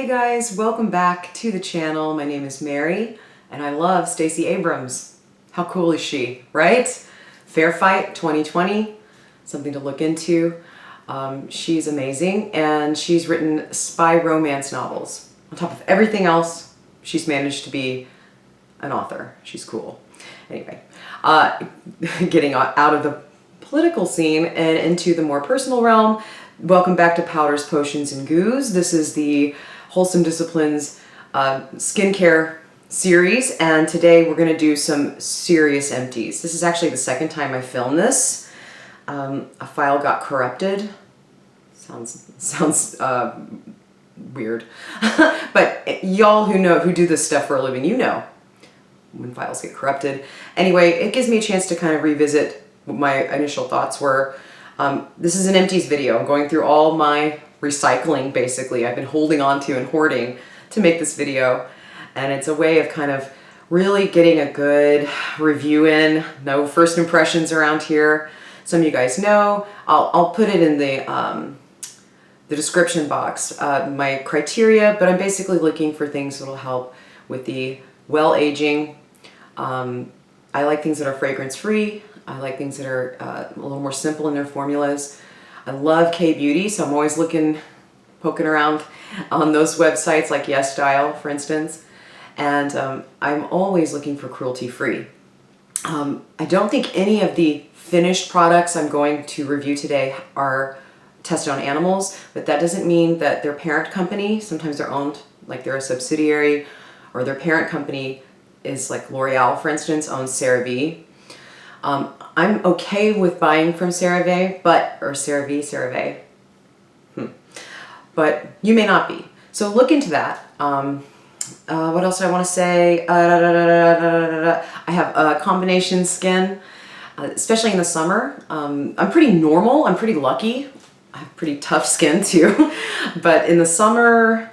guys, welcome back to the channel. My name is Mary and I love Stacey Abrams. How cool is she, right? Fair Fight 2020, something to look into. She's amazing and she's written spy romance novels. On top of everything else, she's managed to be an author. She's cool. Anyway, getting out of the political scene and into the more personal realm, welcome back to Powders, Potions, and Goos. This is the Wholesome Disciplines skincare series, and today we're going to do some serious empties. This is actually the second time I filmed this. A file got corrupted. Sounds weird, but y'all who do this stuff for a living, you know when files get corrupted. Anyway, it gives me a chance to kind of revisit what my initial thoughts were. This is an empties video. I'm going through all my recycling, basically. I've been holding on to and hoarding to make this video, and it's a way of kind of really getting a good review in. No first impressions around here. Some of you guys know. I'll put it in the description box, my criteria, but I'm basically looking for things that'll help with the well-aging. I like things that are fragrance-free. I like things that are a little more simple in their formulas. I love K-beauty, so I'm always poking around on those websites like Yes Style, for instance. And I'm always looking for cruelty-free. I don't think any of the finished products I'm going to review today are tested on animals, but that doesn't mean that their parent company, sometimes they're owned, like they're a subsidiary, or their parent company is like L'Oreal, for instance, owns Cerave. I'm okay with buying from Cerave, Cerave, but you may not be. So look into that. What else do I want to say? I have a combination skin, especially in the summer. I'm pretty normal. I'm pretty lucky. I have pretty tough skin too, but in the summer,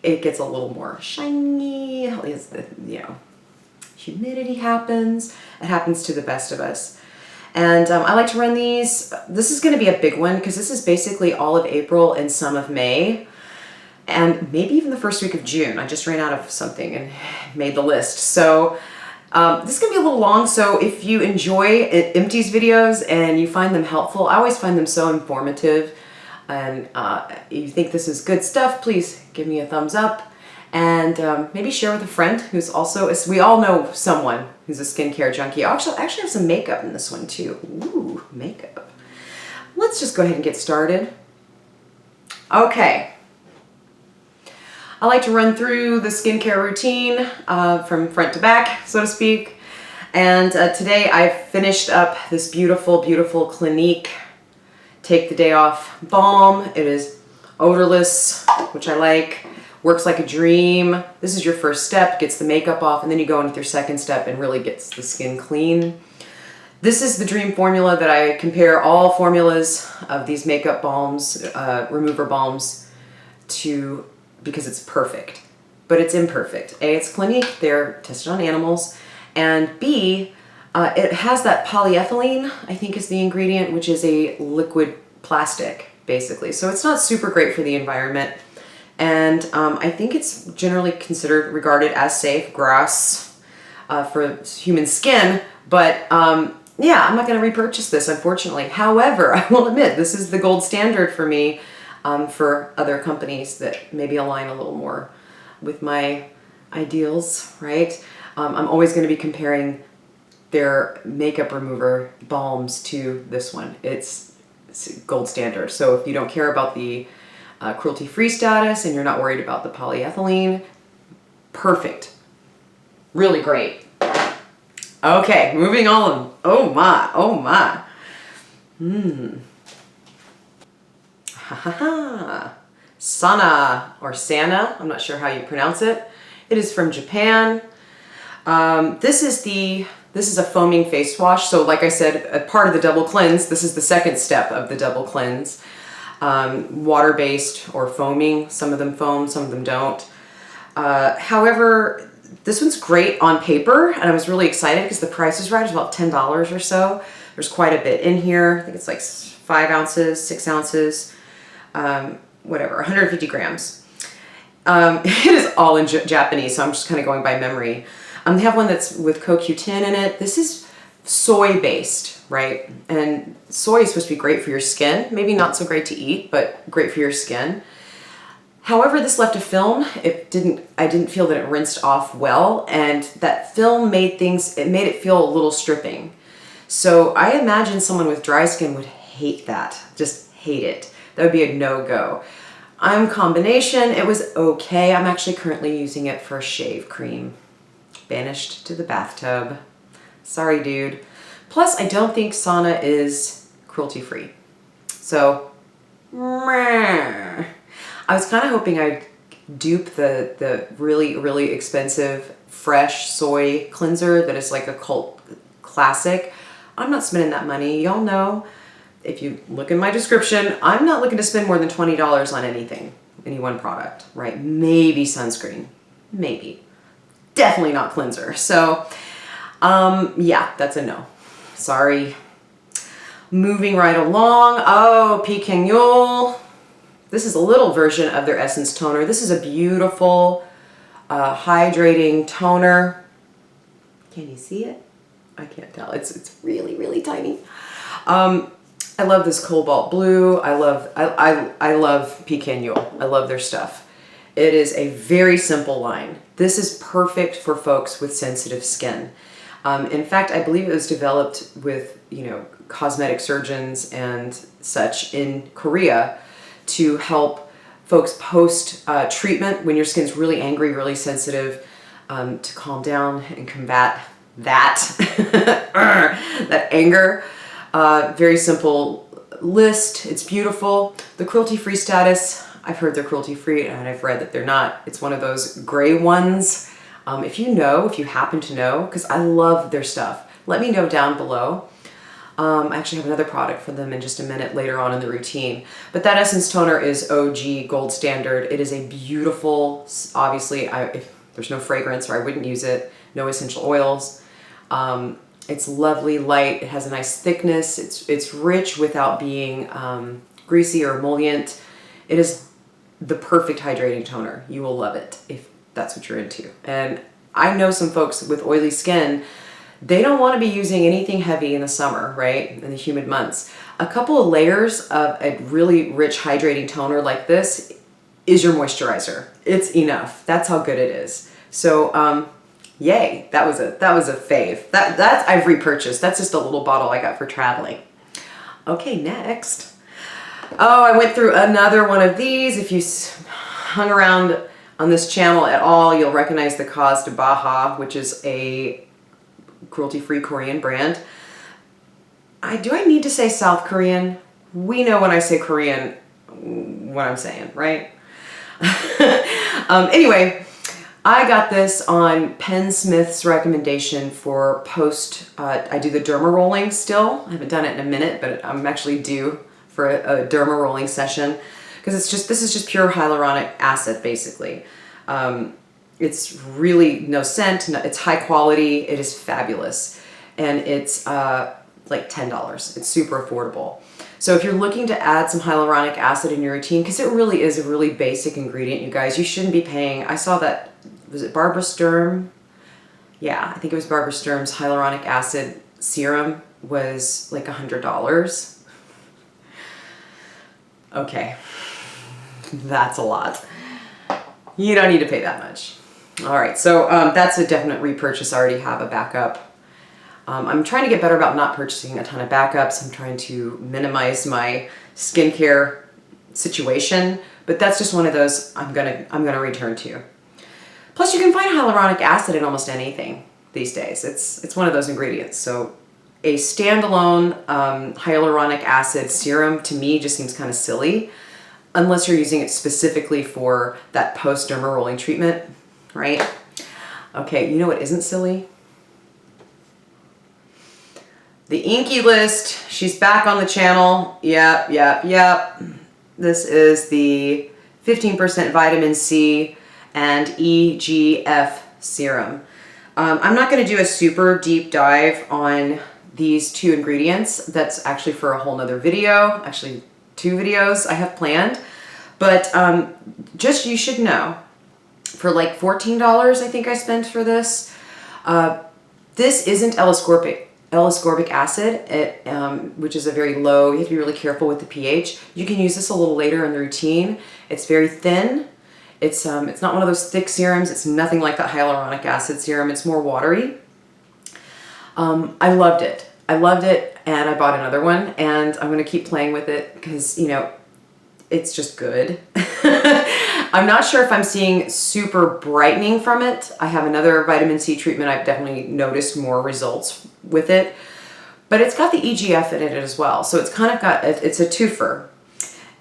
it gets a little more shiny. You know, humidity happens. It happens to the best of us. And I like to run these. This is going to be a big one because this is basically all of April and some of May. And maybe even the first week of June. I just ran out of something and made the list. So this is going to be a little long. So if you enjoy empties videos and you find them helpful, I always find them so informative. And you think this is good stuff, please give me a thumbs up. And maybe share with a friend who's also, we all know someone who's a skincare junkie. I actually have some makeup in this one too. Ooh, makeup. Let's just go ahead and get started. Okay. I like to run through the skincare routine from front to back, so to speak. And today I've finished up this beautiful, beautiful Clinique Take the Day Off Balm. It is odorless, which I like. Works like a dream. This is your first step, gets the makeup off, and then you go in with your second step and really gets the skin clean. This is the dream formula that I compare all formulas of these makeup balms, remover balms, to, because it's perfect. But it's imperfect. A, it's Clinique, they're tested on animals, and B, it has that polyethylene, I think is the ingredient, which is a liquid plastic, basically. So it's not super great for the environment. And I think it's generally regarded as safe, grass for human skin, but yeah, I'm not going to repurchase this, unfortunately. However, I will admit, this is the gold standard for me for other companies that maybe align a little more with my ideals, right? I'm always going to be comparing their makeup remover balms to this one. It's gold standard. So if you don't care about the cruelty-free status and you're not worried about the polyethylene, perfect. Really great. Okay, moving on. Oh my, oh my. Ha ha ha. Sana, or Sana, I'm not sure how you pronounce it. It is from Japan. This is a foaming face wash. So like I said, a part of the double cleanse. This is the second step of the double cleanse. Water-based or foaming. Some of them foam, some of them don't. However, this one's great on paper, and I was really excited because the price is right. It's about $10 or so. There's quite a bit in here. I think it's like 5 ounces, 6 ounces, whatever, 150 grams. It is all in Japanese, so I'm just kind of going by memory. They have one that's with CoQ10 in it. This is soy based, right? And soy is supposed to be great for your skin. Maybe not so great to eat, but great for your skin. However, this left a film. I didn't feel that it rinsed off well, and that film made it feel a little stripping. So I imagine someone with dry skin would hate that, just hate it. That would be a no-go. I'm combination, it was okay. I'm actually currently using it for a shave cream. Banished to the bathtub. Sorry, dude. Plus, I don't think sauna is cruelty-free. So, meh. I was kind of hoping I'd dupe the really, really expensive fresh soy cleanser that is like a cult classic. I'm not spending that money. Y'all know, if you look in my description, I'm not looking to spend more than $20 on anything, any one product, right? Maybe sunscreen, maybe. Definitely not cleanser. So, yeah, that's a no. Sorry. Moving right along. Oh, Peking Yeol. This is a little version of their Essence Toner. This is a beautiful hydrating toner. Can you see it? I can't tell. It's really, really tiny. I love this cobalt blue. I love Peking Yeol. I love their stuff. It is a very simple line. This is perfect for folks with sensitive skin. In fact, I believe it was developed with, cosmetic surgeons and such in Korea to help folks post treatment when your skin's really angry, really sensitive, to calm down and combat that, that anger. Very simple list. It's beautiful. The cruelty-free status, I've heard they're cruelty-free and I've read that they're not. It's one of those gray ones. If you happen to know, because I love their stuff, let me know down below. I actually have another product for them in just a minute later on in the routine. But that Essence Toner is OG gold standard. It is a beautiful, obviously, if there's no fragrance or I wouldn't use it, no essential oils. It's lovely, light, it has a nice thickness, it's rich without being greasy or emollient. It is the perfect hydrating toner. You will love it if that's what you're into. And I know some folks with oily skin, they don't want to be using anything heavy in the summer, right? In the humid months. A couple of layers of a really rich hydrating toner like this is your moisturizer. It's enough. That's how good it is. So, yay, that was a fave. That I've repurchased. That's just a little bottle I got for traveling. Okay, next. Oh, I went through another one of these. If you hung around on this channel at all, you'll recognize the Cause de Baja, which is a cruelty-free Korean brand. Do I need to say South Korean? We know when I say Korean what I'm saying, right? Anyway, I got this on Penn Smith's recommendation for post, I do the derma rolling still. I haven't done it in a minute, but I'm actually due for a derma rolling session because this is just pure hyaluronic acid basically. It's really no scent, it's high quality, it is fabulous. And it's like $10. It's super affordable. So if you're looking to add some hyaluronic acid in your routine, because it really is a really basic ingredient, you guys, you shouldn't be paying, I saw that, was it Barbara Sturm? Yeah, I think it was Barbara Sturm's hyaluronic acid serum was like $100. Okay, that's a lot. You don't need to pay that much. All right, so that's a definite repurchase. I already have a backup. I'm trying to get better about not purchasing a ton of backups. I'm trying to minimize my skincare situation, but that's just one of those I'm gonna return to. Plus, you can find hyaluronic acid in almost anything these days. It's one of those ingredients. So a standalone hyaluronic acid serum to me just seems kind of silly, unless you're using it specifically for that post-derma rolling treatment, right? Okay, you know what isn't silly? The Inky list, she's back on the channel. Yep. This is the 15% vitamin C and EGF serum. I'm not gonna do a super deep dive on these two ingredients. That's actually for a whole nother video, actually 2 videos I have planned. But just you should know for like $14, I think I spent for this. This isn't L-ascorbic acid, which is a very low, you have to be really careful with the pH. You can use this a little later in the routine. It's very thin. It's not one of those thick serums. It's nothing like that hyaluronic acid serum. It's more watery. I loved it. I loved it, and I bought another one, and I'm going to keep playing with it because, you know, it's just good. I'm not sure if I'm seeing super brightening from it. I have another vitamin C treatment. I've definitely noticed more results with it, but it's got the EGF in it as well. So it's kind of got, it's a twofer.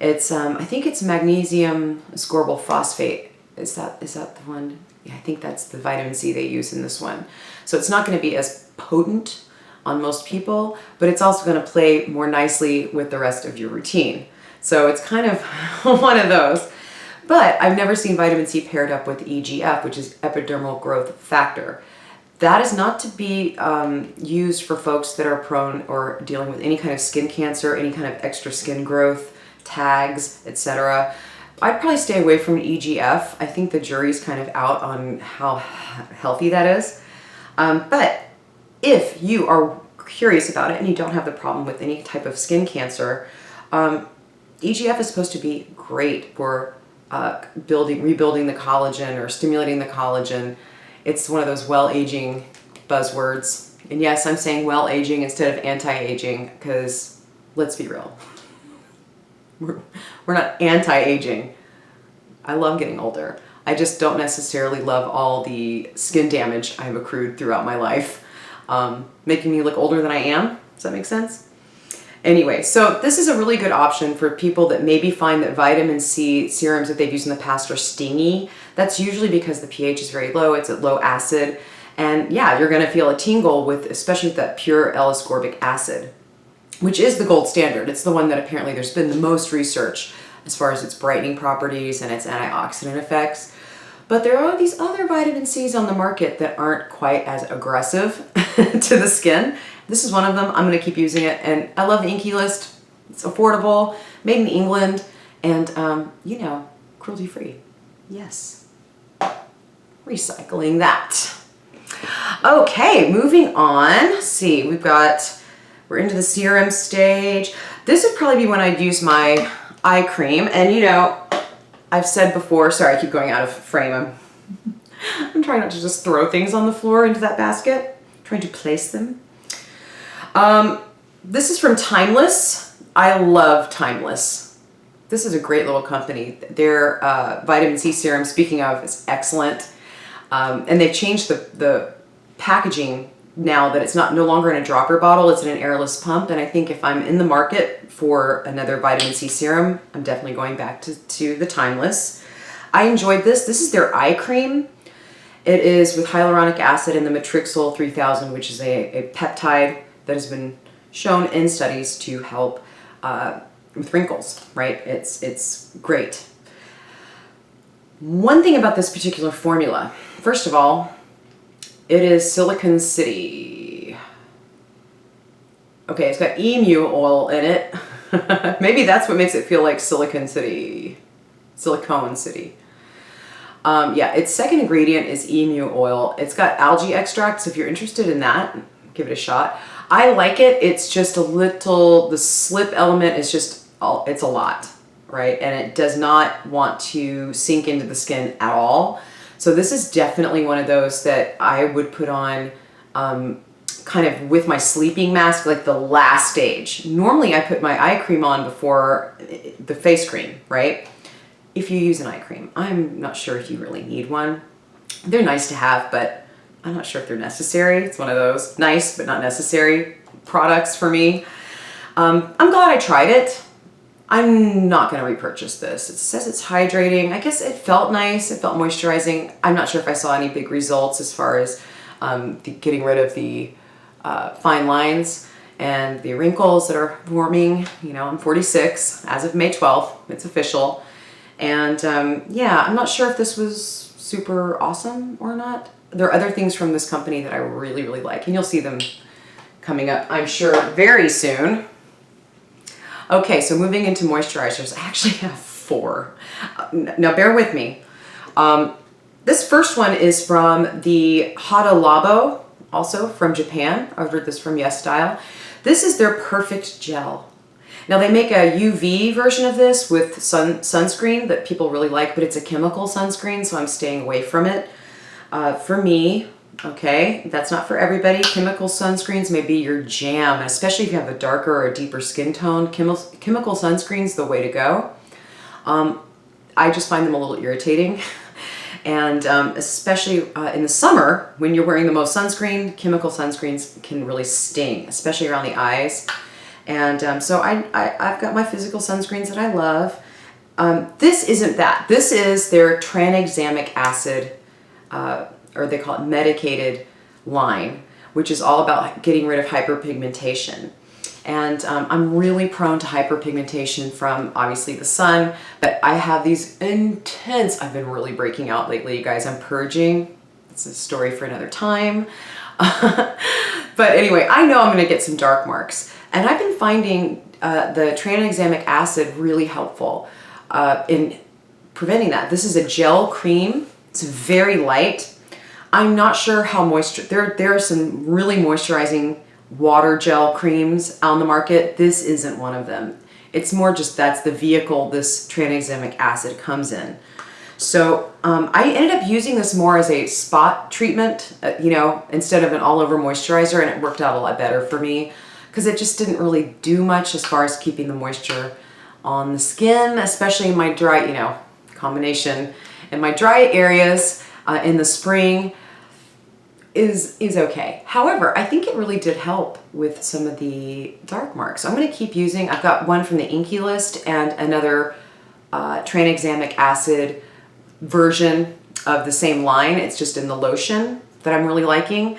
It's, I think it's magnesium ascorbyl phosphate. Is that the one? Yeah, I think that's the vitamin C they use in this one. So it's not going to be as potent on most people, but it's also going to play more nicely with the rest of your routine. So it's kind of one of those. But I've never seen vitamin C paired up with EGF, which is epidermal growth factor. That is not to be used for folks that are prone or dealing with any kind of skin cancer, any kind of extra skin growth, tags, etc. I'd probably stay away from EGF. I think the jury's kind of out on how healthy that is. But if you are curious about it and you don't have the problem with any type of skin cancer, EGF is supposed to be great for rebuilding the collagen or stimulating the collagen. It's one of those well-aging buzzwords. And yes, I'm saying well-aging instead of anti-aging because let's be real. We're not anti-aging. I love getting older. I just don't necessarily love all the skin damage I've accrued throughout my life, making me look older than I am. Does that make sense? Anyway, so this is a really good option for people that maybe find that vitamin C serums that they've used in the past are stingy. That's usually because the pH is very low, it's at low acid, and yeah, you're gonna feel a tingle with, especially with that pure L-ascorbic acid, which is the gold standard. It's the one that apparently there's been the most research as far as its brightening properties and its antioxidant effects. But there are these other vitamin C's on the market that aren't quite as aggressive to the skin. This is one of them. I'm going to keep using it, and I love the Inky List. It's affordable, made in England, and you know, cruelty-free. Yes. Recycling that. Okay, moving on. Let's see, we're into the serum stage. This would probably be when I'd use my eye cream, and you know, I've said before, sorry, I keep going out of frame. I'm trying not to just throw things on the floor into that basket. I'm trying to place them. This is from Timeless. I love Timeless. This is a great little company. Their vitamin C serum, speaking of, is excellent. And they've changed the packaging now that it's no longer in a dropper bottle, it's in an airless pump. And I think if I'm in the market for another vitamin C serum, I'm definitely going back to the Timeless. I enjoyed this. This is their eye cream. It is with hyaluronic acid and the Matrixyl 3000, which is a peptide that has been shown in studies to help with wrinkles, right? It's great. One thing about this particular formula, first of all, it is Silicon City. Okay, it's got emu oil in it. Maybe that's what makes it feel like Silicon City. Silicone City. Yeah, its second ingredient is emu oil. It's got algae extract, so if you're interested in that, give it a shot. I like it. It's just a little, the slip element is just, it's a lot, right? And it does not want to sink into the skin at all. So this is definitely one of those that I would put on kind of with my sleeping mask, like the last stage. Normally I put my eye cream on before the face cream, right? If you use an eye cream. I'm not sure if you really need one. They're nice to have, but I'm not sure if they're necessary. It's one of those nice but not necessary products for me. I'm glad I tried it. I'm not going to repurchase this. It says it's hydrating. I guess it felt nice. It felt moisturizing. I'm not sure if I saw any big results as far as getting rid of the fine lines and the wrinkles that are forming. You know, I'm 46 as of May 12th. It's official. And yeah, I'm not sure if this was super awesome or not. There are other things from this company that I really, really like, and you'll see them coming up, I'm sure, very soon. Okay, so moving into moisturizers, I actually have 4. Now bear with me. This first one is from the Labo, also from Japan. I ordered this from YesStyle. This is their Perfect Gel. Now they make a UV version of this with sunscreen that people really like, but it's a chemical sunscreen, so I'm staying away from it. For me, okay, that's not for everybody. Chemical sunscreens may be your jam, and especially if you have a darker or a deeper skin tone, chemical sunscreen's the way to go. I just find them a little irritating. And especially in the summer, when you're wearing the most sunscreen, chemical sunscreens can really sting, especially around the eyes. And so I've got my physical sunscreens that I love. This isn't that. This is their Tranexamic Acid, or they call it medicated line, which is all about getting rid of hyperpigmentation. And I'm really prone to hyperpigmentation from obviously the sun, but I have these intense, I've been really breaking out lately, you guys. I'm purging. It's a story for another time. But anyway, I know I'm gonna get some dark marks. And I've been finding the Tranexamic Acid really helpful in preventing that. This is a gel cream. It's very light. I'm not sure how there are some really moisturizing water gel creams on the market. This isn't one of them. It's more just that's the vehicle this Tranexamic Acid comes in. So I ended up using this more as a spot treatment, you know, instead of an all-over moisturizer, and it worked out a lot better for me because it just didn't really do much as far as keeping the moisture on the skin, especially in my dry, you know, combination in my dry areas in the spring. Is okay. However, I think it really did help with some of the dark marks. So I'm going to keep using, I've got one from the Inky list and another Tranexamic Acid version of the same line. It's just in the lotion that I'm really liking.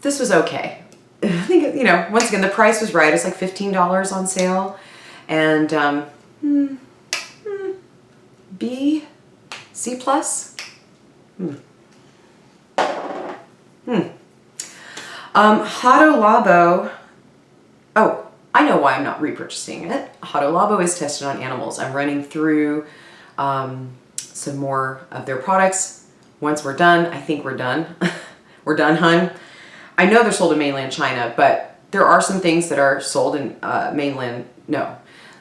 This was okay. I think, you know, once again, the price was right. It's like $15 on sale. And B, C plus. Labo. Oh, I know why I'm not repurchasing it. Labo is tested on animals. I'm running through some more of their products. Once we're done, I think we're done. We're done, hun. I know they're sold in mainland China, but there are some things that are sold in mainland. No,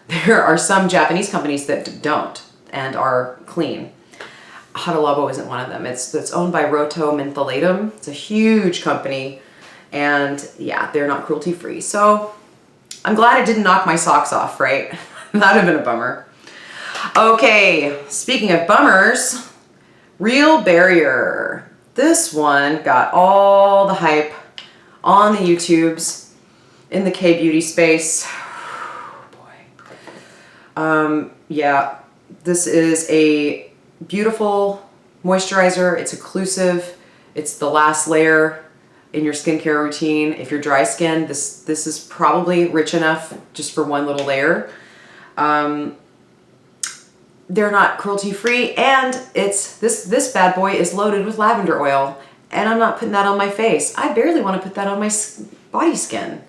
there are some Japanese companies that don't and are clean. Labo isn't one of them. It's owned by Roto Mentholatum. It's a huge company, and yeah, they're not cruelty free. So I'm glad it didn't knock my socks off, right? That'd have been a bummer. Okay, speaking of bummers, Real Barrier. This one got all the hype on the YouTubes in the K-beauty space. Boy. Yeah, this is a beautiful moisturizer. It's occlusive. It's the last layer in your skincare routine. If you're dry skin, this is probably rich enough just for one little layer. They're not cruelty free, and it's this bad boy is loaded with lavender oil, and I'm not putting that on my face. I barely want to put that on my body skin.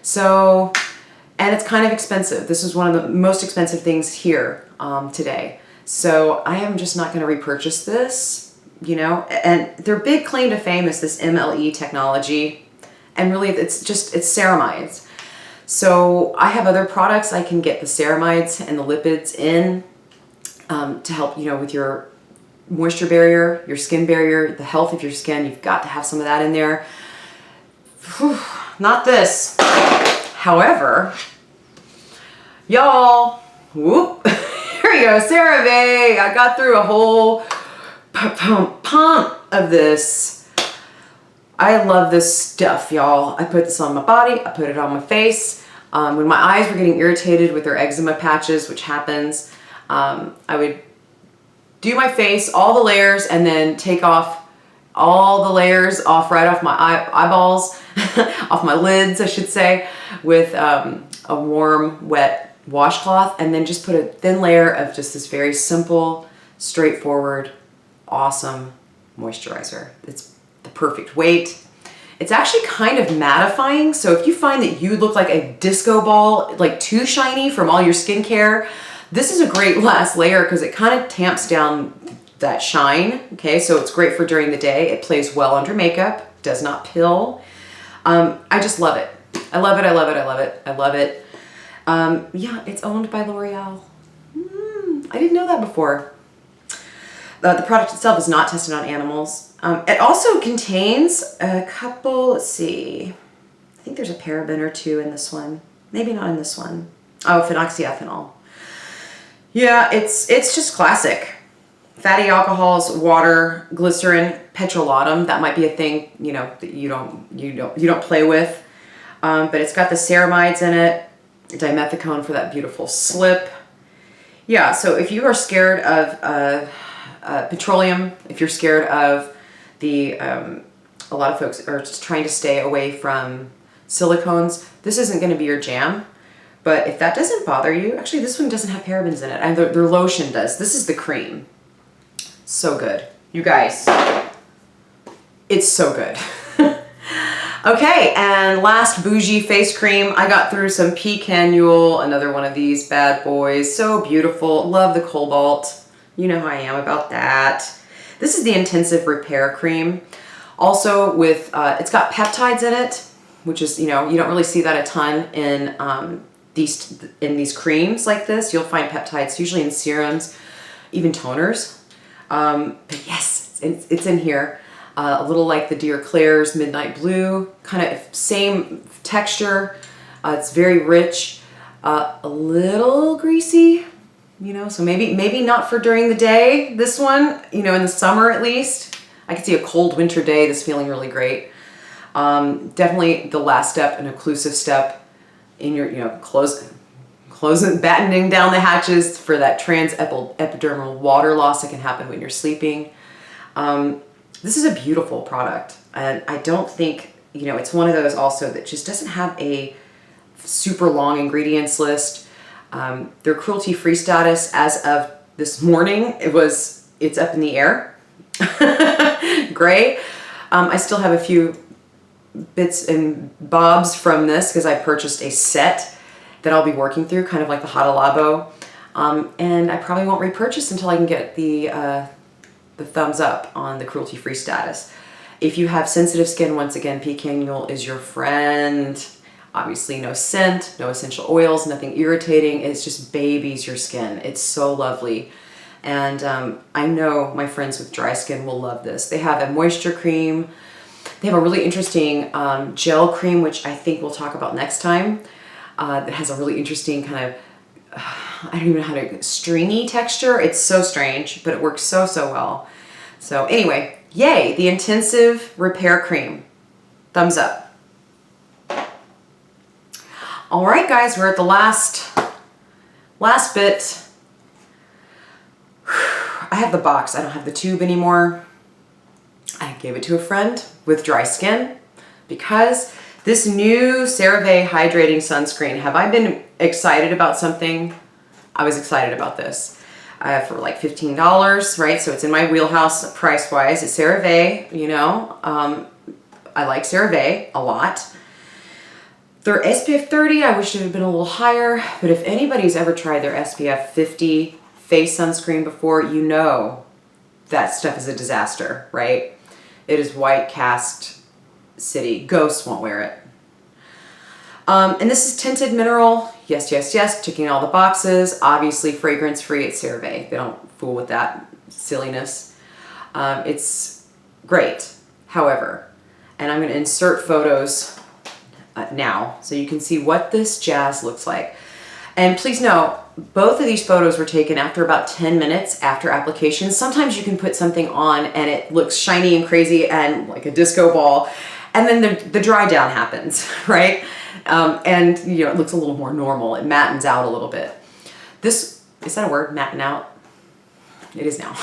So, and it's kind of expensive. This is one of the most expensive things here today. So I am just not going to repurchase this, you know, and their big claim to fame is this MLE technology, and really it's ceramides. So I have other products I can get the ceramides and the lipids in to help, you know, with your moisture barrier, your skin barrier, the health of your skin. You've got to have some of that in there. Whew, not this. However, y'all, whoop. Here we go, Cerave. I got through a whole pump of this. I love this stuff, y'all. I put this on my body. I put it on my face. When my eyes were getting irritated with their eczema patches, which happens, I would do my face, all the layers, and then take off all the layers right off my eyeballs, off my lids, I should say, with a warm, wet washcloth, and then just put a thin layer of just this very simple, straightforward, awesome moisturizer. It's the perfect weight. It's actually kind of mattifying, so if you find that you look like a disco ball, like too shiny from all your skincare, this is a great last layer because it kind of tamps down that shine. Okay, so it's great for during the day. It plays well under makeup, does not pill. I just love it. I love it, I love it, I love it, I love it. Yeah, it's owned by L'Oreal. I didn't know that before. The product itself is not tested on animals. It also contains a couple, let's see, I think there's a paraben or two in this one. Maybe not in this one. Oh, phenoxyethanol. Yeah, it's just classic. Fatty alcohols, water, glycerin, petrolatum. That might be a thing, you know, that you don't play with. But it's got the ceramides in it, dimethicone for that beautiful slip. Yeah, so if you are scared of petroleum, if you're scared of the, a lot of folks are just trying to stay away from silicones, this isn't going to be your jam. But if that doesn't bother you, actually this one doesn't have parabens in it, and their lotion does. This is the cream. So good. You guys, it's so good. Okay, and last bougie face cream. I got through some Peking Yeol, another one of these bad boys. So beautiful. Love the cobalt. You know how I am about that. This is the Intensive Repair Cream. Also with, it's got peptides in it, which is, you know, you don't really see that a ton in these creams like this. You'll find peptides usually in serums, even toners. But yes, it's in here. A little like the Dear Claire's Midnight Blue, kind of same texture. It's very rich, a little greasy, you know, so maybe not for during the day, this one, you know, in the summer at least. I could see a cold winter day, this feeling really great. Definitely the last step, an occlusive step in your, you know, closing, battening down the hatches for that epidermal water loss that can happen when you're sleeping. This is a beautiful product, and I don't think, you know, it's one of those also that just doesn't have a super long ingredients list. Their cruelty-free status as of this morning, it's up in the air. Gray. I still have a few bits and bobs from this because I purchased a set that I'll be working through, kind of like the Hada Labo. And I probably won't repurchase until I can get the thumbs up on the cruelty-free status. If you have sensitive skin, once again, Peking Yeol is your friend. Obviously no scent, no essential oils, nothing irritating. It's just babies your skin. It's so lovely. And I know my friends with dry skin will love this. They have a moisture cream. They have a really interesting gel cream, which I think we'll talk about next time. That has a really interesting kind of, I don't even know how to, stringy texture. It's so strange, but it works so, so well. So anyway, yay, the Intensive Repair Cream. Thumbs up. All right, guys, we're at the last bit. I have the box. I don't have the tube anymore. I gave it to a friend with dry skin because this new Cerave Hydrating Sunscreen, have I been excited about something? I was excited about this for like $15, right? So it's in my wheelhouse price-wise. It's Cerave, you know. I like Cerave a lot. Their SPF 30, I wish it had been a little higher, but if anybody's ever tried their SPF 50 face sunscreen before, you know that stuff is a disaster, right? It is white cast city. Ghosts won't wear it. And this is Tinted Mineral. Yes, yes, yes, ticking all the boxes. Obviously fragrance-free at Cerave. They don't fool with that silliness. It's great, however, and I'm going to insert photos now so you can see what this jazz looks like. And please know, both of these photos were taken after about 10 minutes after application. Sometimes you can put something on and it looks shiny and crazy and like a disco ball, and then the dry down happens, right? And you know, it looks a little more normal. It mattens out a little bit. This, is that a word, matten out? It is now.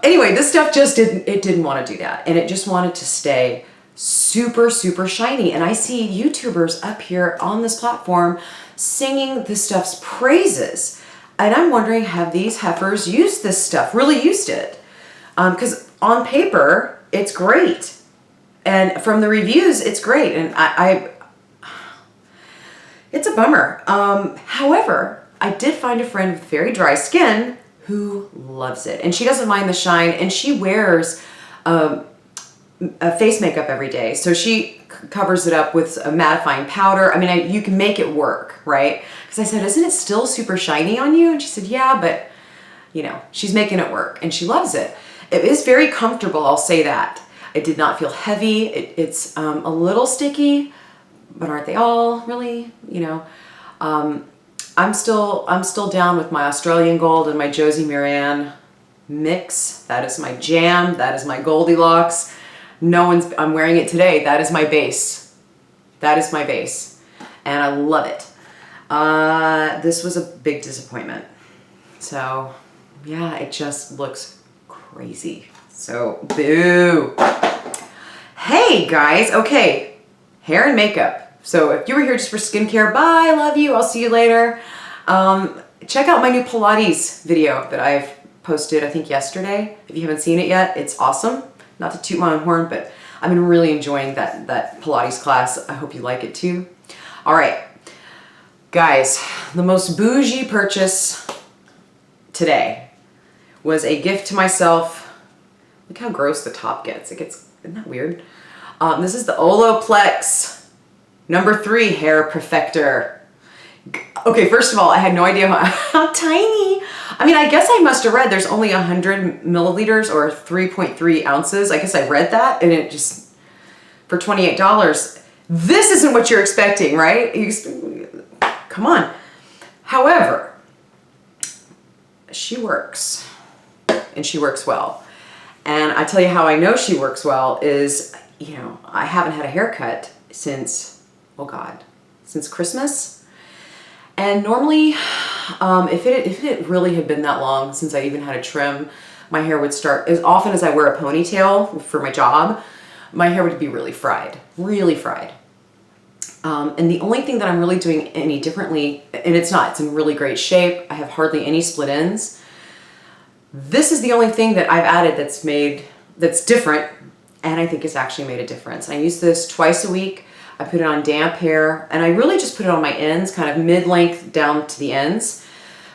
Anyway, this stuff just didn't want to do that. And it just wanted to stay super, super shiny. And I see YouTubers up here on this platform singing this stuff's praises. And I'm wondering, have these heifers used this stuff, really used it? Because on paper, it's great. And from the reviews, it's great. And it's a bummer. However, I did find a friend with very dry skin who loves it. And she doesn't mind the shine, and she wears a face makeup every day. So she covers it up with a mattifying powder. I mean, you can make it work, right? Because I said, isn't it still super shiny on you? And she said, yeah, but you know, she's making it work and she loves it. It is very comfortable, I'll say that. It did not feel heavy. It's a little sticky, but aren't they all really, you know? I'm still down with my Australian Gold and my Josie Marianne mix. That is my jam. That is my Goldilocks. I'm wearing it today. That is my base. That is my base. And I love it. This was a big disappointment. So yeah, it just looks crazy. So boo. Hey guys, okay, hair and makeup. So if you were here just for skincare, bye, love you, I'll see you later. Check out my new Pilates video that I've posted, I think yesterday. If you haven't seen it yet, it's awesome. Not to toot my own horn, but I've been really enjoying that Pilates class. I hope you like it too. All right, guys, the most bougie purchase today was a gift to myself. Look how gross the top gets. Isn't that weird? This is the Olaplex #3 Hair Perfector. Okay, first of all, I had no idea how tiny. I mean, I guess I must have read there's only 100 milliliters or 3.3 ounces. I guess I read that, and it just, for $28. This isn't what you're expecting, right? Come on. However, she works, and she works well. And I tell you how I know she works well is, you know, I haven't had a haircut since, oh God, since Christmas. And normally, if it really had been that long since I even had a trim, my hair would start, as often as I wear a ponytail for my job, my hair would be really fried, really fried. And the only thing that I'm really doing any differently, and it's in really great shape. I have hardly any split ends. This is the only thing that I've added that's different, and I think it's actually made a difference. I use this twice a week. I put it on damp hair, and I really just put it on my ends, kind of mid-length down to the ends.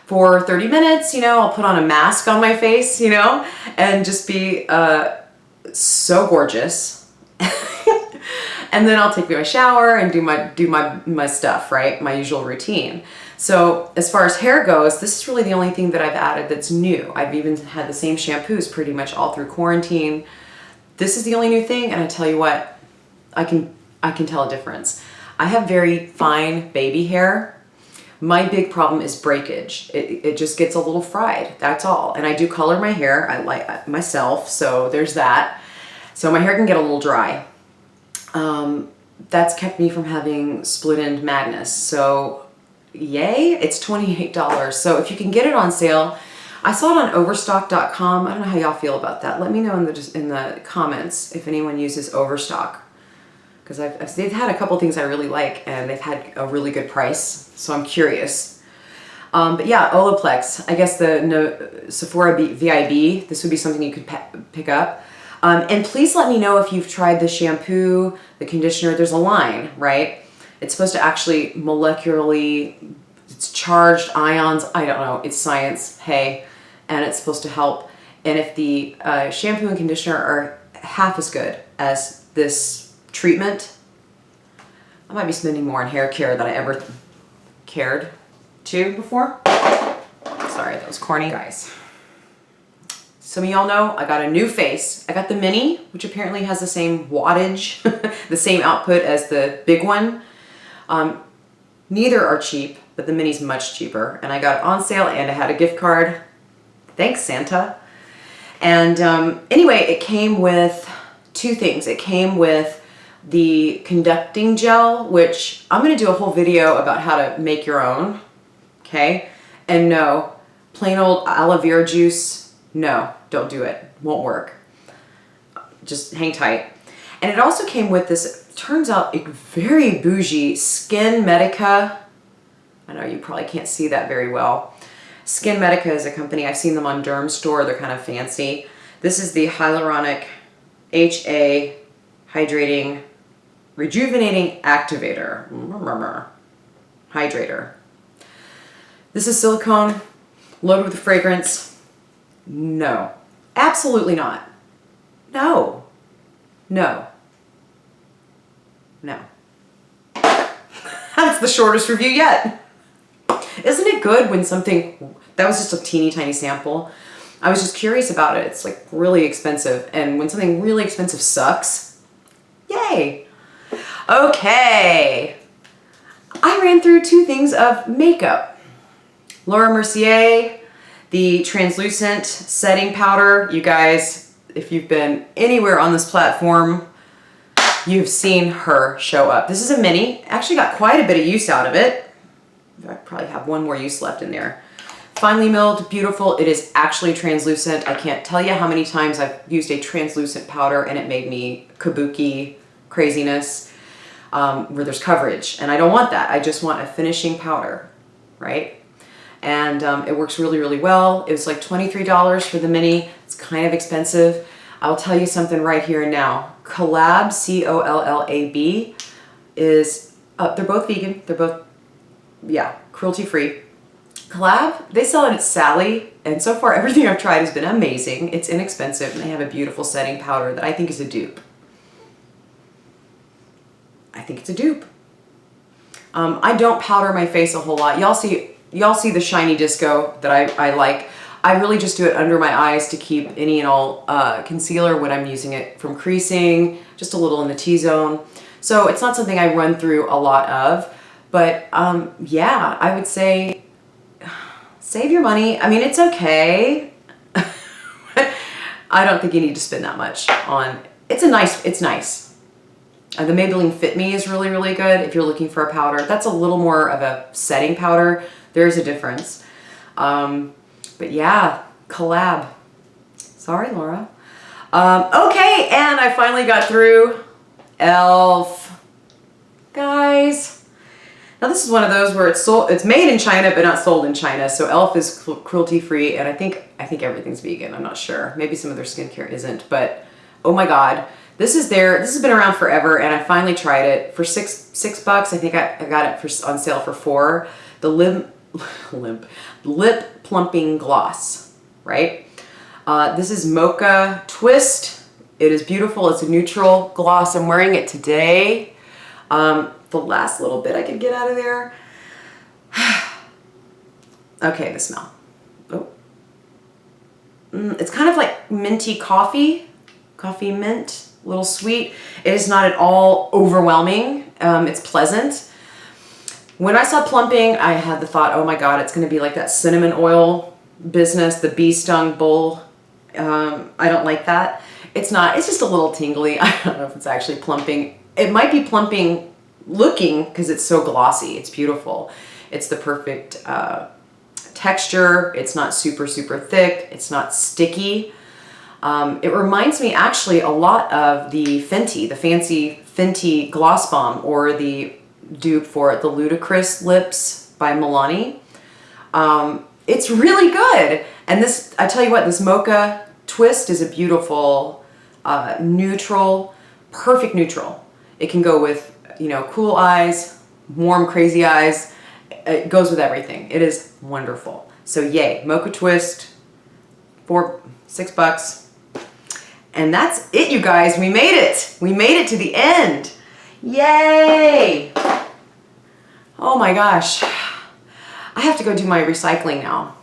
For 30 minutes, you know, I'll put on a mask on my face, you know, and just be so gorgeous. And then I'll take my shower and do my stuff, right? My usual routine. So as far as hair goes, this is really the only thing that I've added that's new. I've even had the same shampoos pretty much all through quarantine. This is the only new thing, and I tell you what, I can tell a difference. I have very fine baby hair. My big problem is breakage. It just gets a little fried, that's all. And I do color my hair, I like myself, so there's that. So my hair can get a little dry. That's kept me from having split end madness. So yay, it's $28. So if you can get it on sale, I saw it on overstock.com. I don't know how y'all feel about that. Let me know in the comments if anyone uses Overstock. Because they've had a couple things I really like, and they've had a really good price, so I'm curious. But yeah, Olaplex, I guess the Sephora VIB, this would be something you could pick up. And please let me know if you've tried the shampoo, the conditioner. There's a line, right? It's supposed to actually molecularly, it's charged ions, I don't know, it's science, hey, and it's supposed to help. And if the shampoo and conditioner are half as good as this treatment, I might be spending more on hair care than I ever cared to before. Sorry, that was corny. Guys, some of y'all know I got a new face. I got the mini, which apparently has the same wattage, the same output as the big one. Neither are cheap, but the mini's much cheaper. And I got it on sale, and I had a gift card. Thanks, Santa. And anyway, it came with two things. It came with the conducting gel, which I'm going to do a whole video about how to make your own, okay? And no, plain old aloe vera juice, no, don't do it. Won't work. Just hang tight. And it also came with this, turns out, a very bougie Skin Medica. I know you probably can't see that very well. Skin Medica is a company. I've seen them on Derm Store. They're kind of fancy. This is the Hyaluronic HA Hydrating Rejuvenating Activator. Hydrator. This is silicone, loaded with fragrance. No. Absolutely not. No. No. No. That's the shortest review yet. Isn't it good when something, that was just a teeny tiny sample. I was just curious about it. It's like really expensive. And when something really expensive sucks, yay. Okay. I ran through 2 things of makeup. Laura Mercier, the translucent setting powder. You guys, if you've been anywhere on this platform, you've seen her show up. This is a mini. Actually got quite a bit of use out of it. I probably have one more use left in there. Finely milled, beautiful. It is actually translucent. I can't tell you how many times I've used a translucent powder and it made me kabuki craziness where there's coverage. And I don't want that. I just want a finishing powder, right? And it works really, really well. It was like $23 for the mini. It's kind of expensive. I'll tell you something right here and now. Collab, C-O-L-L-A-B, is, they're both vegan. They're both, yeah, cruelty-free. Collab, they sell it at Sally, and so far everything I've tried has been amazing. It's inexpensive, and they have a beautiful setting powder that I think is a dupe. I think it's a dupe. I don't powder my face a whole lot. Y'all see the shiny disco that I like. I really just do it under my eyes to keep any and all concealer when I'm using it from creasing, just a little in the T-zone. So it's not something I run through a lot of, but yeah, I would say save your money. I mean, it's okay. I don't think you need to spend that much on, it's nice. The Maybelline Fit Me is really, really good if you're looking for a powder. That's a little more of a setting powder. There's a difference. But yeah, collab. Sorry, Laura. Okay, and I finally got through e.l.f. Guys. Now this is one of those where it's made in China but not sold in China. So e.l.f. is cruelty free, and I think everything's vegan. I'm not sure. Maybe some of their skincare isn't, but oh my god. This has been around forever, and I finally tried it for $6. I think I got it on sale for $4. The lip plumping gloss, right? This is Mocha Twist. It is beautiful. It's a neutral gloss. I'm wearing it today. The last little bit I could get out of there. Okay, the smell. Oh. It's kind of like minty coffee mint, a little sweet. It is not at all overwhelming. It's pleasant. When I saw plumping, I had the thought, oh my god, it's going to be like that cinnamon oil business, the bee stung bull. I don't like that. It's not. It's just a little tingly. I don't know if it's actually plumping. It might be plumping looking because it's so glossy. It's beautiful. It's the perfect texture. It's not super, super thick. It's not sticky. It reminds me actually a lot of the Fenty, the fancy Fenty Gloss Bomb, or the dupe for it, the Ludicrous Lips by Milani. It's really good. And this, I tell you what, this Mocha Twist is a beautiful neutral, perfect neutral. It can go with, you know, cool eyes, warm, crazy eyes. It goes with everything. It is wonderful. So yay, Mocha Twist for $6. And that's it, you guys. We made it. We made it to the end. Yay! Oh my gosh. I have to go do my recycling now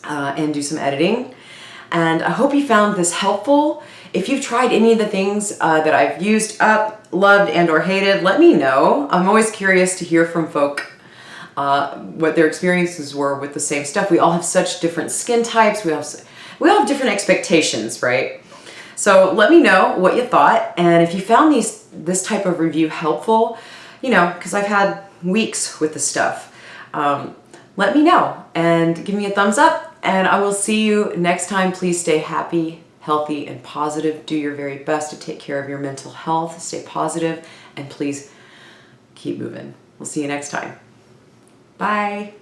and do some editing. And I hope you found this helpful. If you've tried any of the things that I've used up, loved, and or hated, let me know. I'm always curious to hear from folk what their experiences were with the same stuff. We all have such different skin types. We all have different expectations, right? So let me know what you thought, and if you found this type of review helpful, you know, because I've had weeks with the stuff, let me know and give me a thumbs up, and I will see you next time. Please stay happy, healthy, and positive. Do your very best to take care of your mental health. Stay positive, and please keep moving. We'll see you next time. Bye.